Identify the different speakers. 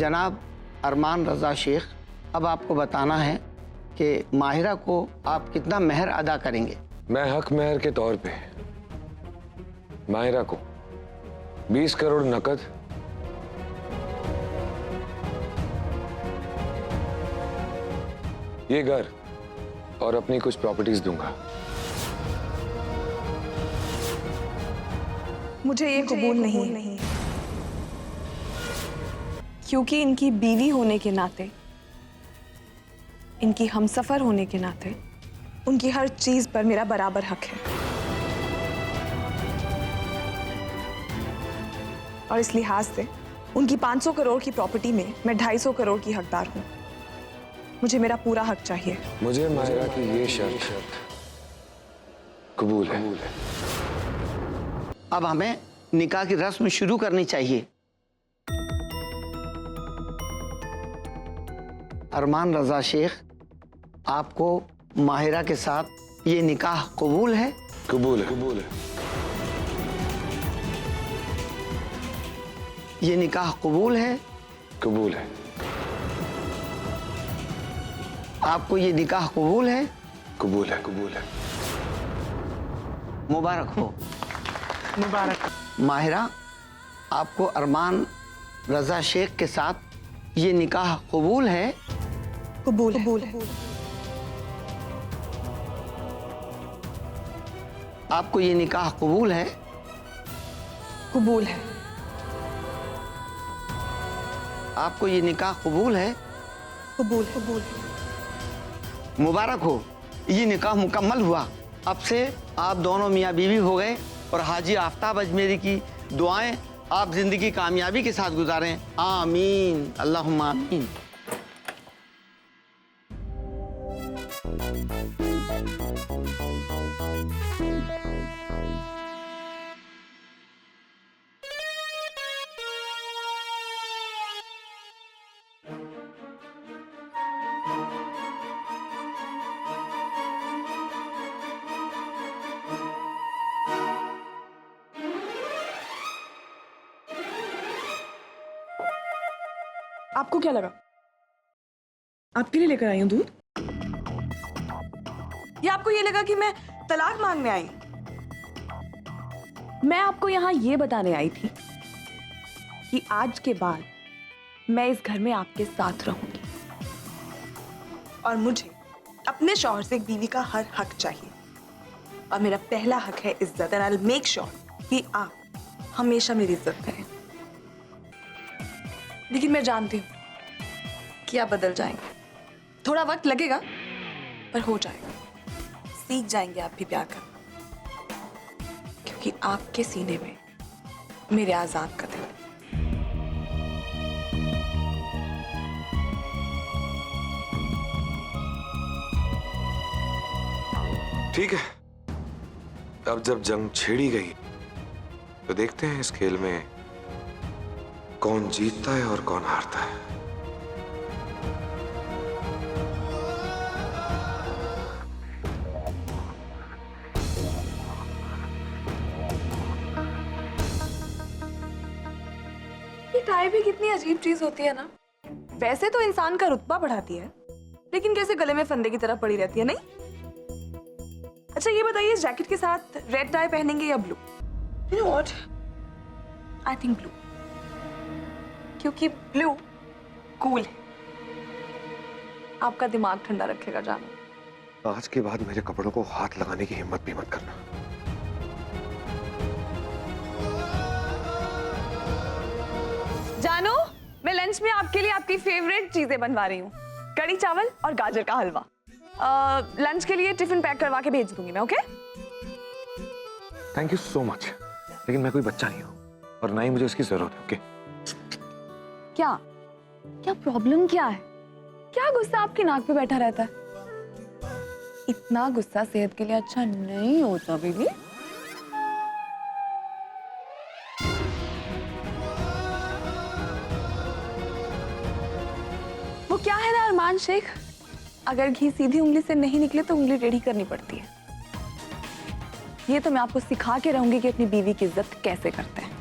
Speaker 1: जनाब अरमान रज़ा शेख, अब आपको बताना है कि माहिरा को आप कितना मेहर अदा करेंगे।
Speaker 2: मैं हक मेहर के तौर पे माहिरा को 20 करोड़ नकद, ये घर और अपनी कुछ प्रॉपर्टीज दूंगा।
Speaker 3: मुझे ये कबूल नहीं, क्योंकि इनकी बीवी होने के नाते, इनकी हमसफर होने के नाते उनकी हर चीज पर मेरा बराबर हक है। और इस लिहाज से उनकी 500 करोड़ की प्रॉपर्टी में मैं 250 करोड़ की हकदार हूं। मुझे मेरा पूरा हक चाहिए।
Speaker 2: मुझे माहिरा की ये शर्त कबूल है।
Speaker 1: अब हमें निकाह की रस्म शुरू करनी चाहिए। अरमान रज़ा शेख, आपको माहिरा के साथ ये निकाह कबूल है?
Speaker 2: कबूल है। कबूल है।
Speaker 1: ये निकाह कबूल है?
Speaker 2: कबूल है।
Speaker 1: आपको ये निकाह कबूल है?
Speaker 2: कबूल है। कबूल है।
Speaker 1: मुबारक हो।
Speaker 3: मुबारक।
Speaker 1: माहिरा, आपको अरमान रज़ा शेख के साथ ये निकाह कबूल है?
Speaker 3: कबूल है।
Speaker 1: आपको ये निकाह कबूल है?
Speaker 3: कबूल है।
Speaker 1: आपको ये निकाह कबूल है?
Speaker 3: कबूल है।
Speaker 1: मुबारक हो, ये निकाह मुकम्मल हुआ। अब से आप दोनों मियाँ बीवी हो गए और हाजी आफ्ताब अजमेरी की दुआएं आप जिंदगी कामयाबी के साथ गुजारें। आमीन, अल्लाहुम्मा आमीन।
Speaker 3: आपको क्या लगा आपके लिए लेकर आई हूं दूध? या आपको ये लगा कि मैं तलाक मांगने आई? मैं आपको यहाँ ये बताने आई थी कि आज के बाद मैं इस घर में आपके साथ रहूंगी और मुझे अपने शौहर से एक बीवी का हर हक चाहिए। और मेरा पहला हक है इज्जत, and I will make sure कि आप हमेशा मेरी इज्जत करें। लेकिन मैं जानती हूँ कि आप बदल जाएंगे। थोड़ा वक्त लगेगा पर हो जाएगा। सीख जाएंगे आप भी प्यार करना, क्योंकि आपके सीने में मेरे आजाद का दिल है।
Speaker 2: ठीक है, अब जब जंग छेड़ी गई तो देखते हैं इस खेल में कौन जीतता है और कौन हारता है।
Speaker 3: ये टाई भी कितनी अजीब चीज होती है ना। वैसे तो इंसान का रुतबा बढ़ाती है, लेकिन कैसे गले में फंदे की तरह पड़ी रहती है, नहीं? अच्छा ये बताइए, इस जैकेट के साथ रेड टाई पहनेंगे या blue? You know what, I think blue, क्योंकि ब्लू कूल है। आपका दिमाग ठंडा रखेगा जानो।
Speaker 2: आज के बाद मेरे कपड़ों को हाथ लगाने की हिम्मत भी मत करना।
Speaker 3: जानो, मैं लंच में आपके लिए आपकी फेवरेट चीजें बनवा रही हूँ, कड़ी चावल और गाजर का हलवा। लंच के लिए टिफिन पैक करवा के भेज दूंगी मैं, okay?
Speaker 2: Thank you so much, लेकिन मैं कोई बच्चा नहीं हूँ और ना ही मुझे इसकी जरूरत है। ओके?
Speaker 3: क्या क्या प्रॉब्लम क्या है? क्या गुस्सा आपकी नाक पे बैठा रहता है? इतना गुस्सा सेहत के लिए अच्छा नहीं होता बेबी। वो क्या है ना अरमान शेख, अगर घी सीधी उंगली से नहीं निकले तो उंगली टेढ़ी करनी पड़ती है। ये तो मैं आपको सिखा के रहूंगी कि अपनी बीवी की इज्जत कैसे करते हैं।